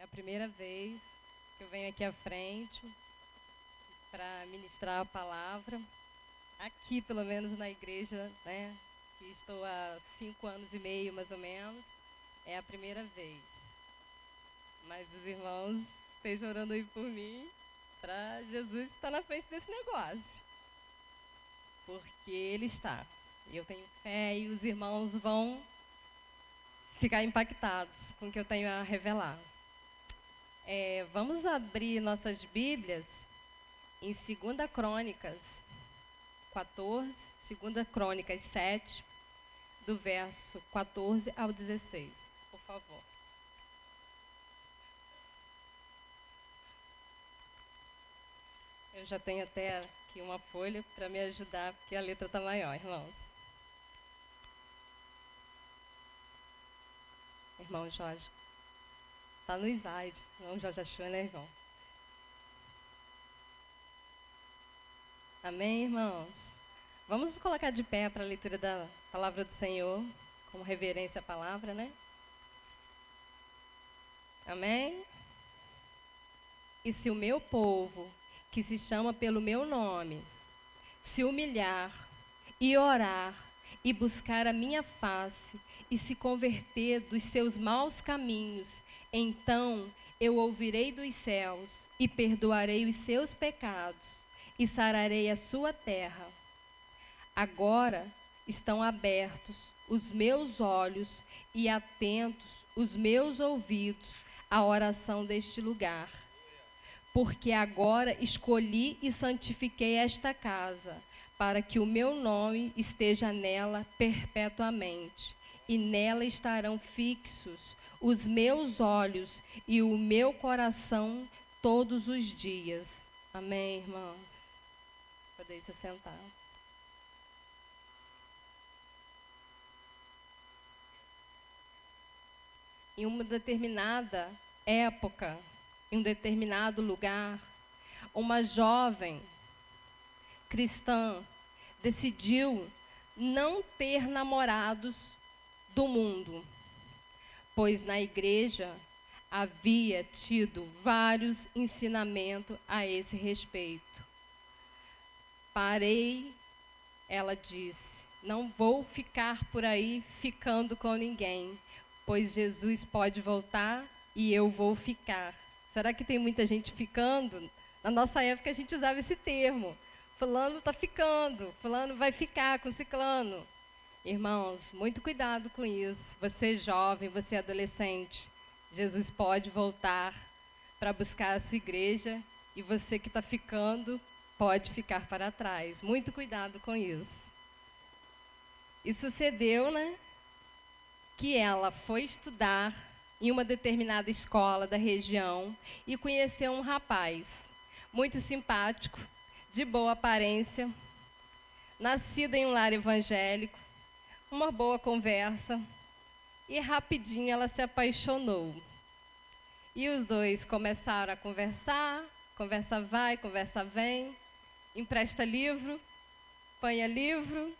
É a primeira vez que eu venho aqui à frente para ministrar a palavra. Aqui, pelo menos na igreja, né, que estou há 5 anos e meio, mais ou menos, é a primeira vez. Mas os irmãos estejam orando aí por mim, para Jesus estar na frente desse negócio. Porque Ele está. Eu tenho fé e os irmãos vão ficar impactados com o que eu tenho a revelar. Vamos abrir nossas Bíblias em 2 Crônicas 14, 2 Crônicas 7, do verso 14 ao 16, por favor. Eu já tenho até aqui uma folha para me ajudar, porque a letra está maior, irmãos. Irmão Jorge. Está no slide. Irmão Jorge achou, né, irmão? Amém, irmãos? Vamos nos colocar de pé para a leitura da palavra do Senhor, como reverência à palavra, né? Amém? E se o meu povo, que se chama pelo meu nome, se humilhar e orar e buscar a minha face e se converter dos seus maus caminhos, então eu ouvirei dos céus e perdoarei os seus pecados e sararei a sua terra. Agora estão abertos os meus olhos e atentos os meus ouvidos à oração deste lugar. Porque agora escolhi e santifiquei esta casa, para que o meu nome esteja nela perpetuamente, e nela estarão fixos os meus olhos e o meu coração todos os dias. Amém, irmãos? Podem se sentar. Em uma determinada época, em um determinado lugar, uma jovem cristã decidiu não ter namorados do mundo, pois na igreja havia tido vários ensinamentos a esse respeito. Parei, ela disse, não vou ficar por aí ficando com ninguém, pois Jesus pode voltar e eu vou ficar. Será que tem muita gente ficando? Na nossa época a gente usava esse termo. Fulano está ficando, fulano vai ficar com ciclano. Irmãos, muito cuidado com isso. Você jovem, você adolescente, Jesus pode voltar para buscar a sua igreja e você que está ficando pode ficar para trás. Muito cuidado com isso. E sucedeu, né, que ela foi estudar em uma determinada escola da região e conheceu um rapaz muito simpático, de boa aparência, nascido em um lar evangélico, uma boa conversa, e rapidinho ela se apaixonou. E os dois começaram a conversar, conversa vai, conversa vem, empresta livro, apanha livro,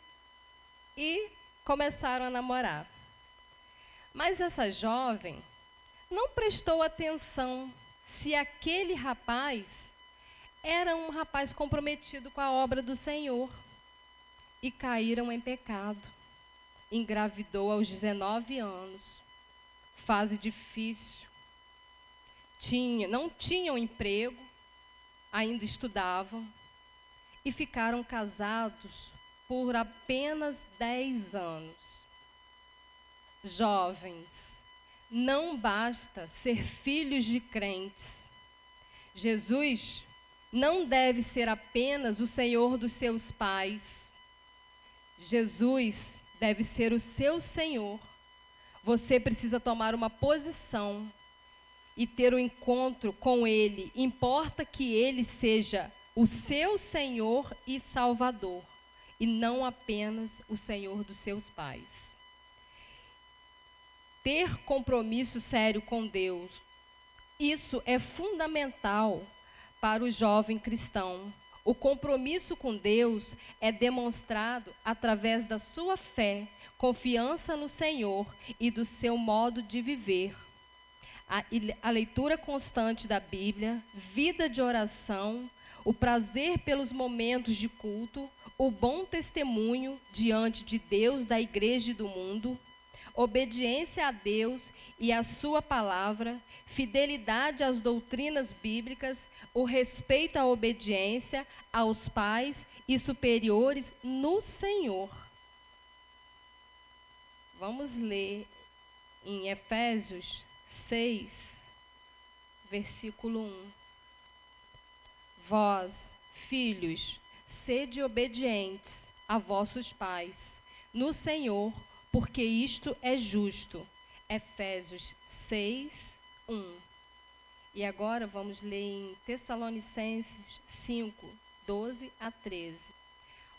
e começaram a namorar. Mas essa jovem não prestou atenção se aquele rapaz era um rapaz comprometido com a obra do Senhor. E caíram em pecado. Engravidou aos 19 anos. Fase difícil. Não tinham emprego, ainda estudavam. E ficaram casados por apenas 10 anos. Jovens, não basta ser filhos de crentes. Jesus não deve ser apenas o Senhor dos seus pais. Jesus deve ser o seu Senhor. Você precisa tomar uma posição e ter um encontro com Ele. Importa que Ele seja o seu Senhor e Salvador, e não apenas o Senhor dos seus pais. Ter compromisso sério com Deus, isso é fundamental para o jovem cristão. O compromisso com Deus é demonstrado através da sua fé, confiança no Senhor e do seu modo de viver. a leitura constante da Bíblia, vida de oração, o prazer pelos momentos de culto, o bom testemunho diante de Deus, da igreja e do mundo, obediência a Deus e à sua palavra, fidelidade às doutrinas bíblicas, o respeito à obediência aos pais e superiores no Senhor. Vamos ler em Efésios 6, versículo 1. Vós, filhos, sede obedientes a vossos pais no Senhor, porque isto é justo. Efésios 6, 1. E agora vamos ler em Tessalonicenses 5, 12 a 13.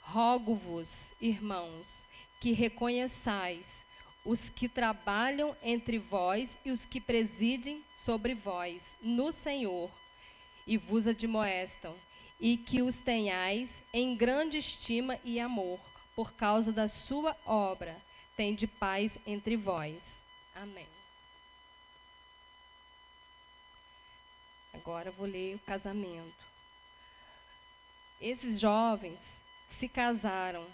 Rogo-vos, irmãos, que reconheçais os que trabalham entre vós e os que presidem sobre vós no Senhor, e vos admoestam, e que os tenhais em grande estima e amor, por causa da sua obra. Tende paz entre vós. Amém. Agora eu vou ler o casamento. Esses jovens se casaram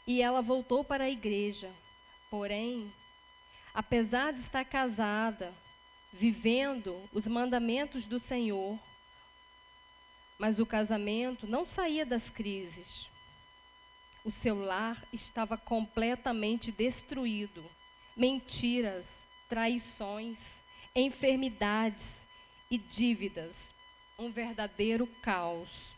e ela voltou para a igreja. Porém, apesar de estar casada, vivendo os mandamentos do Senhor, mas o casamento não saía das crises. O seu lar estava completamente destruído. Mentiras, traições, enfermidades e dívidas. Um verdadeiro caos.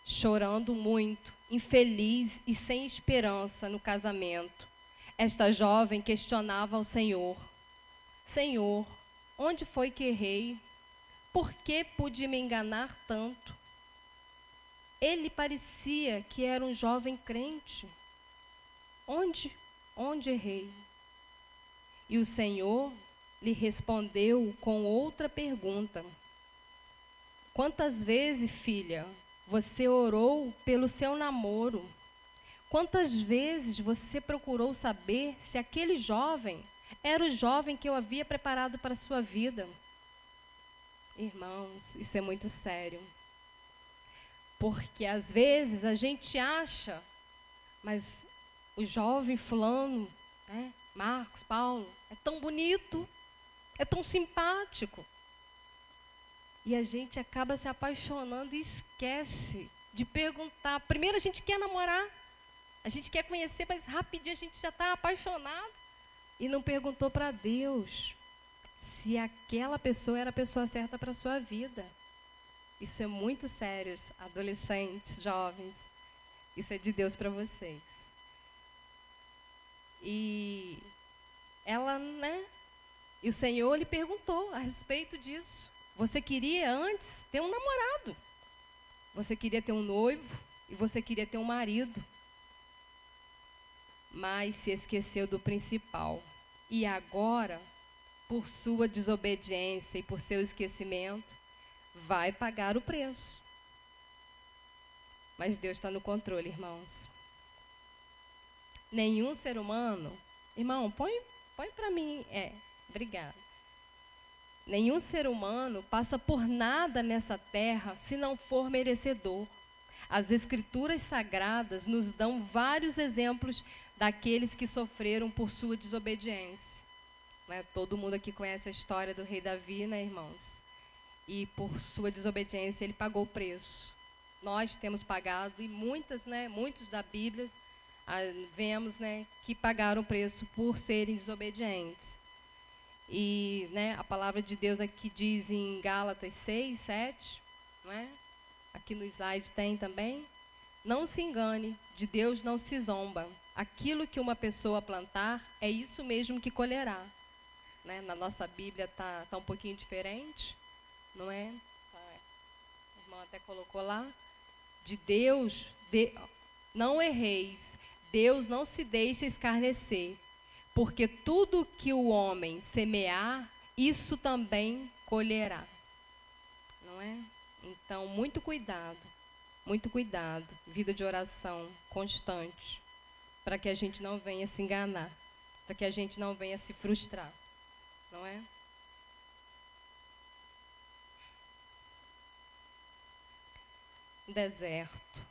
Chorando muito, infeliz e sem esperança no casamento, esta jovem questionava ao Senhor: Senhor, onde foi que errei? Por que pude me enganar tanto? Ele parecia que era um jovem crente. Onde errei? E o Senhor lhe respondeu com outra pergunta: quantas vezes, filha, você orou pelo seu namoro? Quantas vezes você procurou saber se aquele jovem era o jovem que eu havia preparado para a sua vida? Irmãos, isso é muito sério. Porque às vezes a gente acha, mas o jovem fulano, né, Marcos, Paulo, é tão bonito, é tão simpático. E a gente acaba se apaixonando e esquece de perguntar. Primeiro a gente quer namorar, a gente quer conhecer, mas rapidinho a gente já está apaixonado. E não perguntou para Deus se aquela pessoa era a pessoa certa para a sua vida. Isso é muito sério, adolescentes, jovens. Isso é de Deus para vocês. E ela, né? E o Senhor lhe perguntou a respeito disso. Você queria antes ter um namorado. Você queria ter um noivo e você queria ter um marido. Mas se esqueceu do principal. E agora, por sua desobediência e por seu esquecimento, vai pagar o preço. Mas Deus está no controle, irmãos. Nenhum ser humano... Irmão, põe para mim. Obrigada. Nenhum ser humano passa por nada nessa terra se não for merecedor. As Escrituras Sagradas nos dão vários exemplos daqueles que sofreram por sua desobediência. Né? Todo mundo aqui conhece a história do rei Davi, né, irmãos? E por sua desobediência ele pagou o preço. Nós temos pagado, e muitos da Bíblia, vemos, né, que pagaram o preço por serem desobedientes. E, né, a palavra de Deus aqui diz em Gálatas 6, 7, não é? Aqui no slide tem também. Não se engane, de Deus não se zomba. Aquilo que uma pessoa plantar, é isso mesmo que colherá. Né? Na nossa Bíblia tá um pouquinho diferente, não é? O irmão até colocou lá. De Deus, não erreis. Deus não se deixa escarnecer. Porque tudo que o homem semear, isso também colherá. Não é? Então, muito cuidado. Vida de oração constante. para que a gente não venha se enganar, para que a gente não venha se frustrar, não é? Deserto.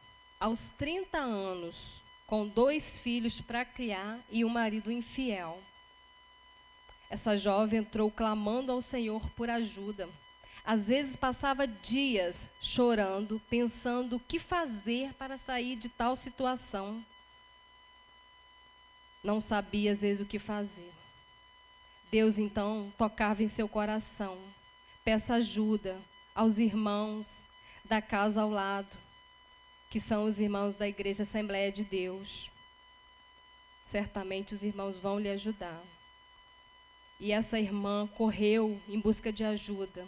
Aos 30 anos, com 2 filhos para criar e um marido infiel, essa jovem entrou clamando ao Senhor por ajuda. Às vezes passava dias chorando, pensando o que fazer para sair de tal situação. Não sabia às vezes o que fazer. Deus então tocava em seu coração. Peça ajuda aos irmãos da casa ao lado, que são os irmãos da Igreja Assembleia de Deus. Certamente os irmãos vão lhe ajudar. E essa irmã correu em busca de ajuda.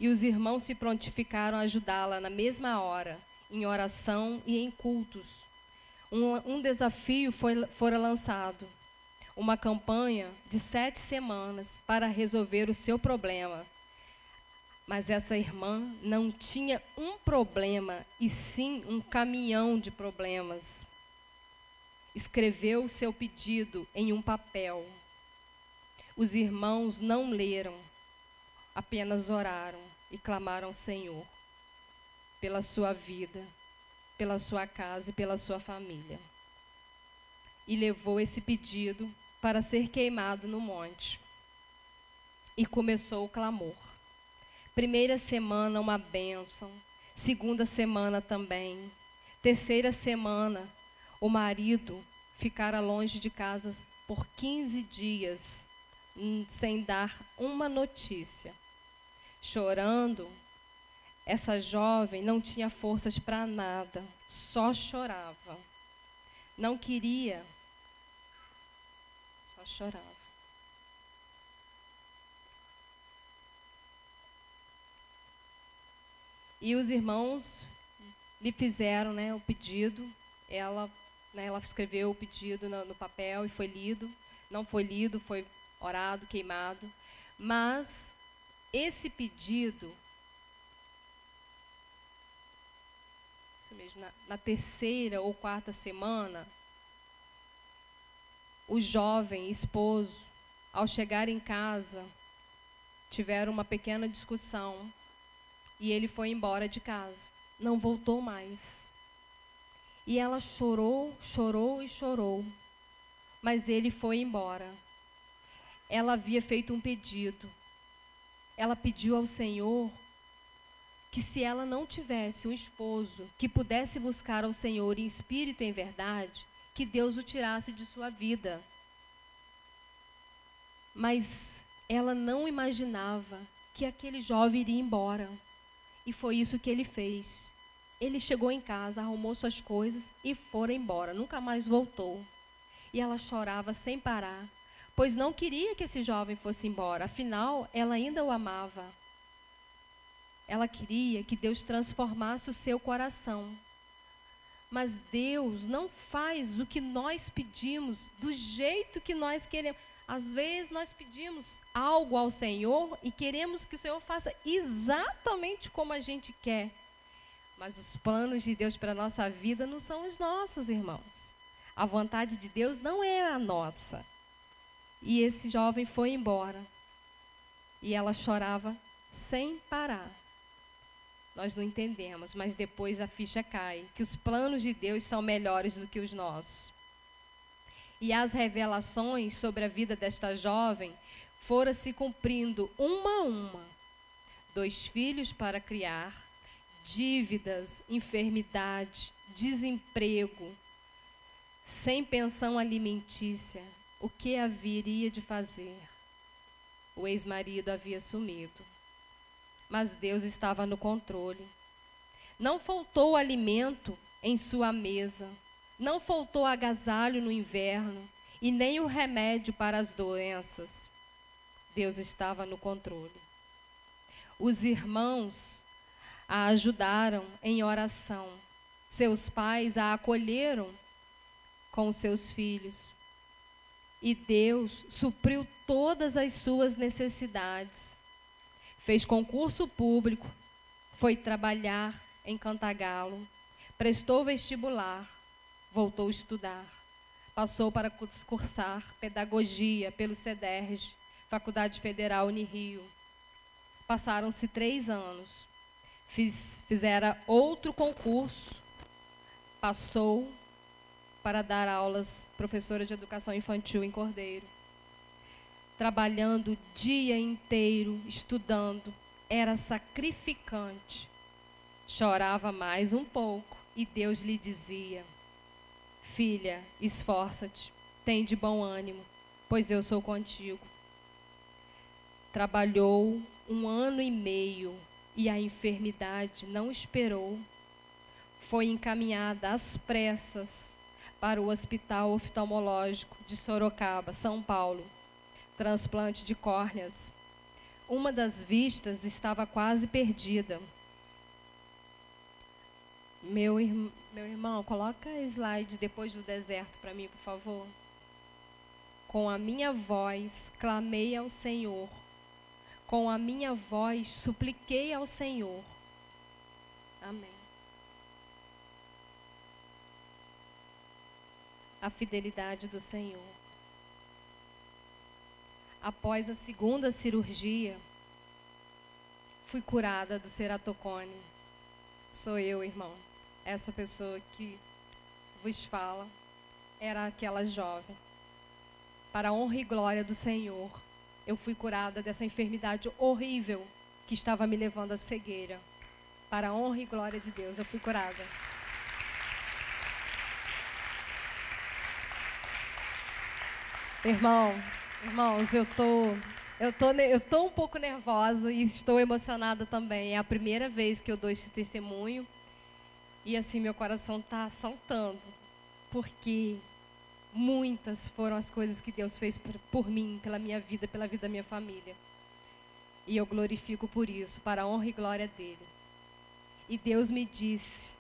E os irmãos se prontificaram a ajudá-la na mesma hora, em oração e em cultos. Um desafio fora lançado. Uma campanha de 7 semanas para resolver o seu problema. Mas essa irmã não tinha um problema, e sim um caminhão de problemas. Escreveu o seu pedido em um papel. Os irmãos não leram, apenas oraram e clamaram ao Senhor pela sua vida, pela sua casa e pela sua família. E levou esse pedido para ser queimado no monte. E começou o clamor. Primeira semana, uma bênção. Segunda semana também. Terceira semana, o marido ficara longe de casa por 15 dias, sem dar uma notícia. Chorando, essa jovem não tinha forças para nada, só chorava. Não queria, só chorava. E os irmãos lhe fizeram, o pedido. Ela escreveu o pedido no papel e foi lido. Não foi lido, foi orado, queimado. Mas esse pedido, isso mesmo, na terceira ou quarta semana, o jovem esposo, ao chegar em casa, tiveram uma pequena discussão. E ele foi embora de casa, não voltou mais. E ela chorou, chorou e chorou, mas ele foi embora. Ela havia feito um pedido. Ela pediu ao Senhor que, se ela não tivesse um esposo que pudesse buscar ao Senhor em espírito e em verdade, que Deus o tirasse de sua vida. Mas ela não imaginava que aquele jovem iria embora. E foi isso que ele fez. Ele chegou em casa, arrumou suas coisas e foi embora. Nunca mais voltou. E ela chorava sem parar, pois não queria que esse jovem fosse embora. Afinal, ela ainda o amava. Ela queria que Deus transformasse o seu coração. Mas Deus não faz o que nós pedimos do jeito que nós queremos. Às vezes nós pedimos algo ao Senhor e queremos que o Senhor faça exatamente como a gente quer. Mas os planos de Deus para a nossa vida não são os nossos, irmãos. A vontade de Deus não é a nossa. E esse jovem foi embora. E ela chorava sem parar. Nós não entendemos, mas depois a ficha cai, que os planos de Deus são melhores do que os nossos. E as revelações sobre a vida desta jovem foram se cumprindo uma a uma. 2 filhos para criar, dívidas, enfermidade, desemprego, sem pensão alimentícia. O que haveria de fazer? O ex-marido havia sumido. Mas Deus estava no controle. Não faltou alimento em sua mesa. Não faltou agasalho no inverno e nem o remédio para as doenças. Deus estava no controle. Os irmãos a ajudaram em oração. Seus pais a acolheram com os seus filhos. E Deus supriu todas as suas necessidades. Fez concurso público, foi trabalhar em Cantagalo, prestou vestibular, voltou a estudar, passou para cursar pedagogia pelo CEDERJ, Faculdade Federal Unirio. Passaram-se 3 anos. Fizera outro concurso, passou para dar aulas, professora de educação infantil em Cordeiro. Trabalhando o dia inteiro, estudando, era sacrificante. Chorava mais um pouco e Deus lhe dizia: filha, esforça-te, tem de bom ânimo, pois eu sou contigo. Trabalhou 1 ano e meio e a enfermidade não esperou. Foi encaminhada às pressas para o Hospital Oftalmológico de Sorocaba, São Paulo. Transplante de córneas. Uma das vistas estava quase perdida. Meu irmão, coloca slide depois do deserto para mim, por favor. Com a minha voz, clamei ao Senhor. Com a minha voz, supliquei ao Senhor. Amém. A fidelidade do Senhor. Após a 2ª cirurgia, fui curada do ceratocone. Sou eu, irmão. Essa pessoa que vos fala era aquela jovem. Para a honra e glória do Senhor, eu fui curada dessa enfermidade horrível que estava me levando à cegueira. Para a honra e glória de Deus, eu fui curada. Irmãos, eu tô um pouco nervosa e estou emocionada também. É a primeira vez que eu dou esse testemunho. E assim, meu coração está saltando. Porque muitas foram as coisas que Deus fez por mim, pela minha vida, pela vida da minha família. E eu glorifico por isso, para a honra e glória dele. E Deus me disse,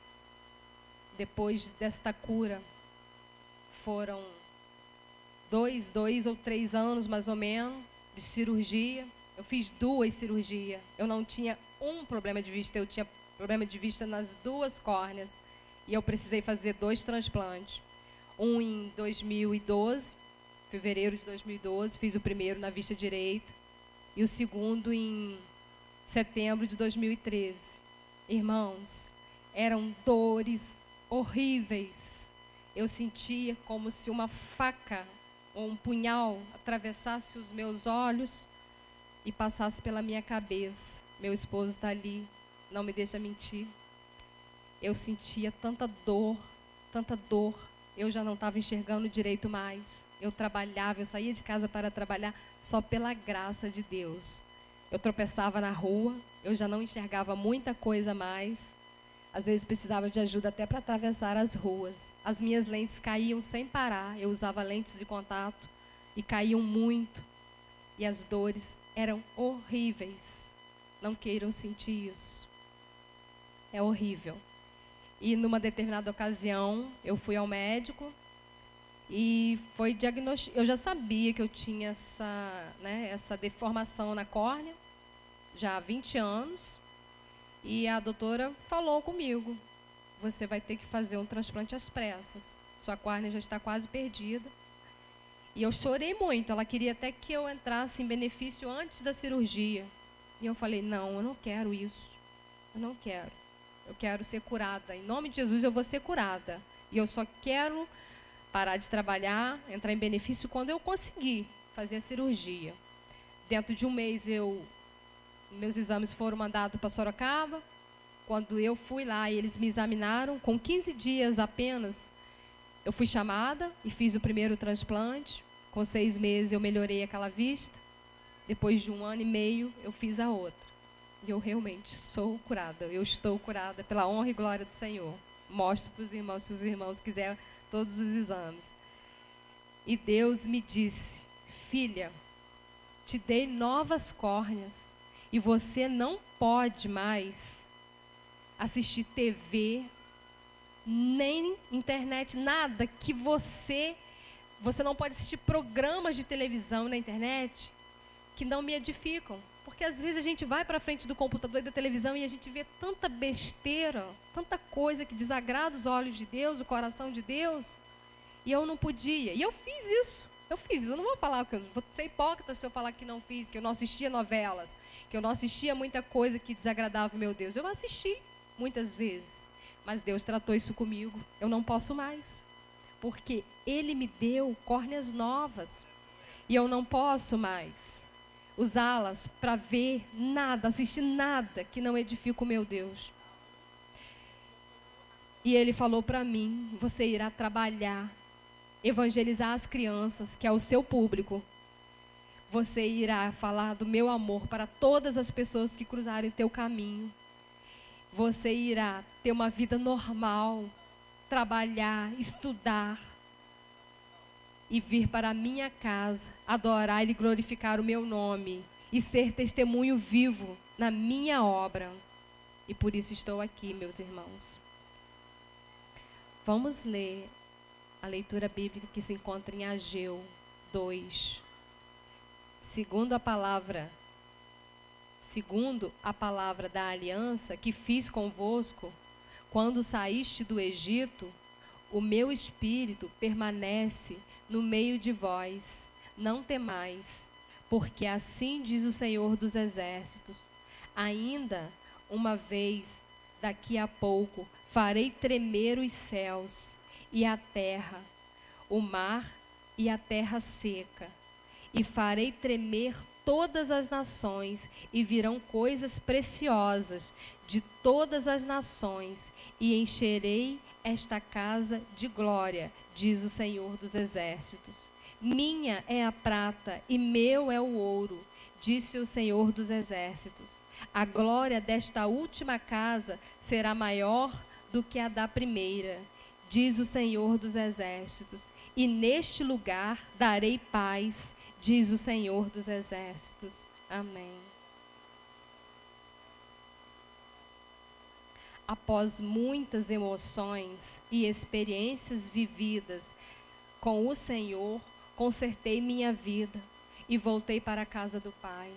depois desta cura, foram 2 ou 3 anos, mais ou menos, de cirurgia. Eu fiz 2 cirurgias. Eu não tinha um problema de vista, eu tinha problema de vista nas 2 córneas. E eu precisei fazer 2 transplantes. Um em 2012, fevereiro de 2012, fiz o primeiro na vista direita. E o segundo em setembro de 2013. Irmãos, eram dores horríveis. Eu sentia como se uma faca ou um punhal atravessasse os meus olhos e passasse pela minha cabeça. Meu esposo está ali, não me deixa mentir. Eu sentia tanta dor, eu já não estava enxergando direito mais. Eu trabalhava, eu saía de casa para trabalhar só pela graça de Deus. Eu tropeçava na rua, eu já não enxergava muita coisa mais. Às vezes precisava de ajuda até para atravessar as ruas. As minhas lentes caíam sem parar. Eu usava lentes de contato e caíam muito. E as dores eram horríveis. Não queiram sentir isso. É horrível. E numa determinada ocasião, eu fui ao médico e foi diagnosticado. Eu já sabia que eu tinha essa deformação na córnea, já há 20 anos. E a doutora falou comigo: você vai ter que fazer um transplante às pressas. Sua córnea já está quase perdida. E eu chorei muito. Ela queria até que eu entrasse em benefício antes da cirurgia. E eu falei: não, eu não quero isso. Eu não quero. Eu quero ser curada. Em nome de Jesus eu vou ser curada. E eu só quero parar de trabalhar, entrar em benefício quando eu conseguir fazer a cirurgia. Dentro de um mês meus exames foram mandados para Sorocaba. Quando eu fui lá e eles me examinaram, com 15 dias apenas, eu fui chamada e fiz o primeiro transplante. Com 6 meses eu melhorei aquela vista. Depois de 1 ano e meio, eu fiz a outra. E eu realmente sou curada. Eu estou curada pela honra e glória do Senhor. Mostro para os irmãos, se os irmãos quiserem, todos os exames. E Deus me disse: filha, te dei novas córneas. E você não pode mais assistir TV, nem internet, nada que você não pode assistir programas de televisão na internet que não me edificam. Porque às vezes a gente vai para frente do computador e da televisão e a gente vê tanta besteira, tanta coisa que desagrada os olhos de Deus, o coração de Deus. E eu não podia. E eu fiz isso. Eu não vou falar, que eu vou ser hipócrita se eu falar que não fiz, que eu não assistia novelas, que eu não assistia muita coisa que desagradava o meu Deus. Eu assisti muitas vezes. Mas Deus tratou isso comigo. Eu não posso mais. Porque Ele me deu córneas novas. E eu não posso mais usá-las para ver nada, assistir nada que não edifique o meu Deus. E Ele falou para mim, você irá trabalhar, evangelizar as crianças, que é o seu público. Você irá falar do meu amor para todas as pessoas que cruzarem o teu caminho. Você irá ter uma vida normal, trabalhar, estudar e vir para a minha casa, adorar e glorificar o meu nome e ser testemunho vivo na minha obra. E por isso estou aqui, meus irmãos. Vamos ler a leitura bíblica que se encontra em Ageu 2. Segundo a palavra da aliança que fiz convosco, quando saíste do Egito, o meu espírito permanece no meio de vós. Não temais, porque assim diz o Senhor dos Exércitos. Ainda uma vez, daqui a pouco, farei tremer os céus e a terra, o mar e a terra seca, e farei tremer todas as nações, e virão coisas preciosas de todas as nações, e encherei esta casa de glória, diz o Senhor dos Exércitos. Minha é a prata e meu é o ouro, disse o Senhor dos Exércitos. A glória desta última casa será maior do que a da primeira, diz o Senhor dos Exércitos. E neste lugar darei paz, diz o Senhor dos Exércitos. Amém. Após muitas emoções e experiências vividas com o Senhor, consertei minha vida e voltei para a casa do Pai.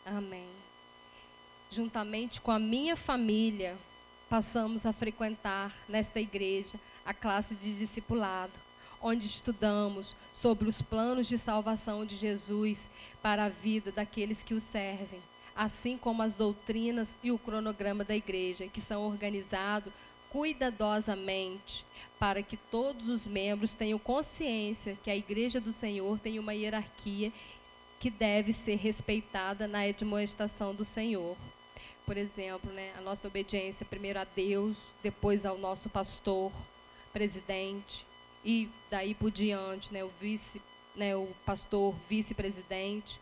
Amém. Juntamente com a minha família, passamos a frequentar nesta igreja a classe de discipulado, onde estudamos sobre os planos de salvação de Jesus para a vida daqueles que o servem, assim como as doutrinas e o cronograma da igreja, que são organizados cuidadosamente para que todos os membros tenham consciência que a igreja do Senhor tem uma hierarquia que deve ser respeitada na admoestação do Senhor. Por exemplo, a nossa obediência primeiro a Deus, depois ao nosso pastor, presidente, e daí por diante, o pastor, vice-presidente,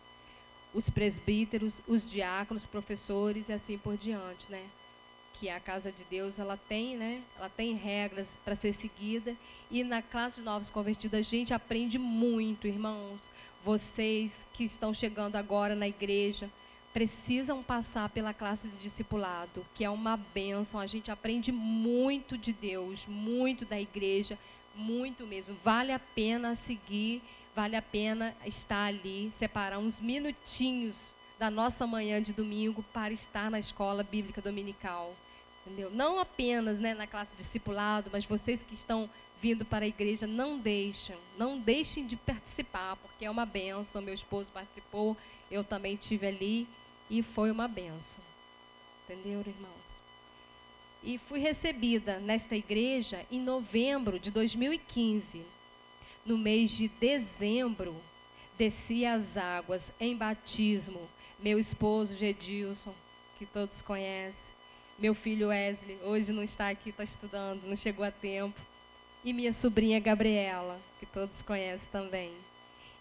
os presbíteros, os diáconos, professores e assim por diante, Que a casa de Deus, ela tem regras para ser seguida, e na classe de novos convertidos a gente aprende muito, irmãos. Vocês que estão chegando agora na igreja precisam passar pela classe de discipulado, que é uma bênção. A gente aprende muito de Deus, muito da igreja, muito mesmo. Vale a pena seguir, vale a pena estar ali, separar uns minutinhos da nossa manhã de domingo para estar na escola bíblica dominical. Entendeu? Não apenas na classe de discipulado, mas vocês que estão vindo para a igreja, não deixem de participar, porque é uma bênção. Meu esposo participou, eu também estive ali e foi uma bênção. Entendeu, irmãos? E fui recebida nesta igreja em novembro de 2015. No mês de dezembro, desci as águas em batismo. Meu esposo, Gedilson, que todos conhecem. Meu filho Wesley, hoje não está aqui, está estudando, não chegou a tempo. E minha sobrinha Gabriela, que todos conhecem também.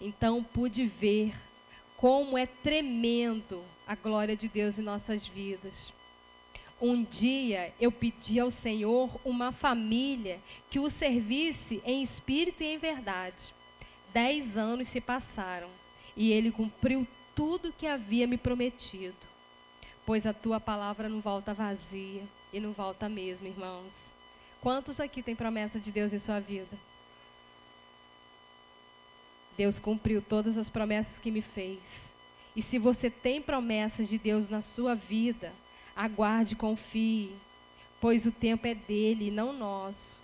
Então, pude ver como é tremendo a glória de Deus em nossas vidas. Um dia, eu pedi ao Senhor uma família que o servisse em espírito e em verdade. 10 anos se passaram e Ele cumpriu tudo o que havia me prometido. Pois a tua palavra não volta vazia, e não volta mesmo, irmãos. Quantos aqui têm promessa de Deus em sua vida? Deus cumpriu todas as promessas que me fez. E se você tem promessas de Deus na sua vida, aguarde e confie, pois o tempo é dele e não nosso.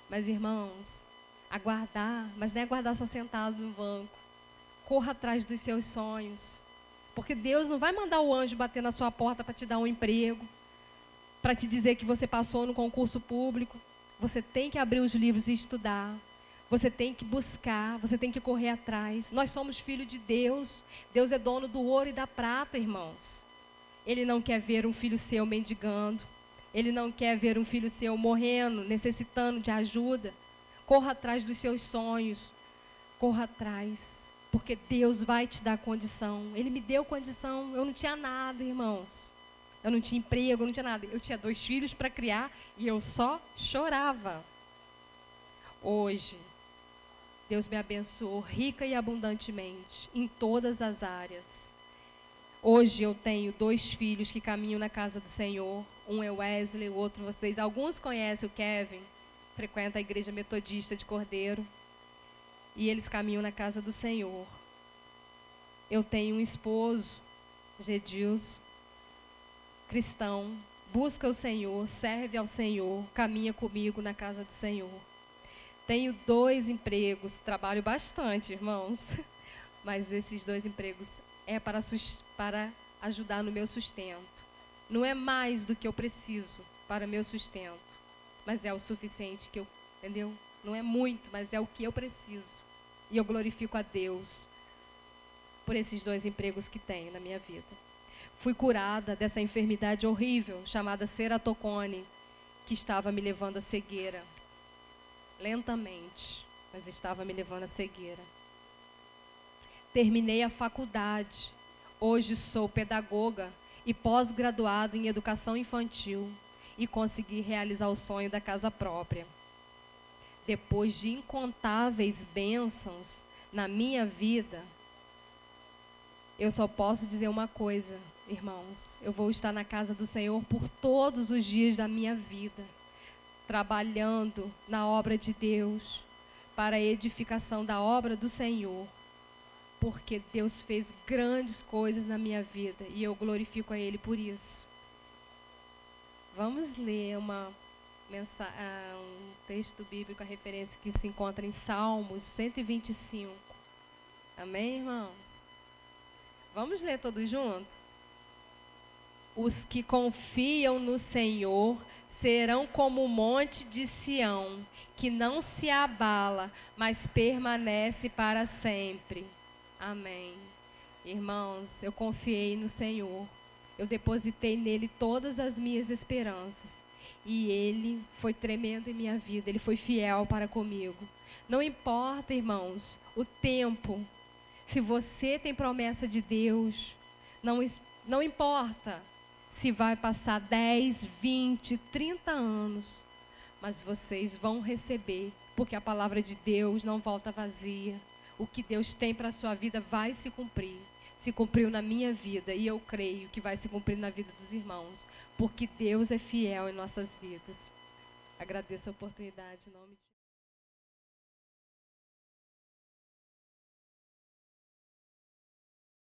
Mas, irmãos, Aguardar, mas não é aguardar só sentado no banco. Corra atrás dos seus sonhos. Porque Deus não vai mandar o anjo bater na sua porta para te dar um emprego, para te dizer que você passou no concurso público. Você tem que abrir os livros e estudar. Você tem que buscar, você tem que correr atrás. Nós somos filhos de Deus. Deus é dono do ouro e da prata, irmãos. Ele não quer ver um filho seu mendigando. Ele não quer ver um filho seu morrendo, necessitando de ajuda. Corra atrás dos seus sonhos. Corra atrás. Porque Deus vai te dar condição. Ele me deu condição. Eu não tinha nada, irmãos. Eu não tinha emprego, eu não tinha nada. Eu tinha 2 filhos para criar e eu só chorava. Hoje, Deus me abençoou rica e abundantemente em todas as áreas. Hoje eu tenho 2 filhos que caminham na casa do Senhor. Um é o Wesley, o outro vocês. Alguns conhecem o Kevin, frequenta a igreja metodista de Cordeiro. E eles caminham na casa do Senhor. Eu tenho um esposo, Gedilson, cristão, busca o Senhor, serve ao Senhor, caminha comigo na casa do Senhor. Tenho 2 empregos, trabalho bastante, irmãos, mas esses 2 empregos é para ajudar no meu sustento. Não é mais do que eu preciso para o meu sustento, mas é o suficiente que eu, entendeu? Não é muito, mas é o que eu preciso. E eu glorifico a Deus por esses 2 empregos que tenho na minha vida. Fui curada dessa enfermidade horrível chamada ceratocone, que estava me levando à cegueira. Lentamente, mas estava me levando à cegueira. Terminei a faculdade. Hoje sou pedagoga e pós-graduada em educação infantil e consegui realizar o sonho da casa própria. Depois de incontáveis bênçãos na minha vida, eu só posso dizer uma coisa, irmãos. Eu vou estar na casa do Senhor por todos os dias da minha vida, trabalhando na obra de Deus, para a edificação da obra do Senhor, porque Deus fez grandes coisas na minha vida e eu glorifico a Ele por isso. Vamos ler um texto bíblico, a referência que se encontra em Salmos 125. Amém, irmãos? Vamos ler todos juntos? Os que confiam no Senhor serão como o monte de Sião, que não se abala, mas permanece para sempre. Amém. Irmãos, eu confiei no Senhor. Eu depositei nele todas as minhas esperanças. E Ele foi tremendo em minha vida. Ele foi fiel para comigo. Não importa, irmãos, o tempo. Se você tem promessa de Deus, não importa se vai passar 10, 20, 30 anos. Mas vocês vão receber, porque a palavra de Deus não volta vazia. O que Deus tem para a sua vida vai se cumprir. Se cumpriu na minha vida e eu creio que vai se cumprir na vida dos irmãos, porque Deus é fiel em nossas vidas. Agradeço a oportunidade em nome de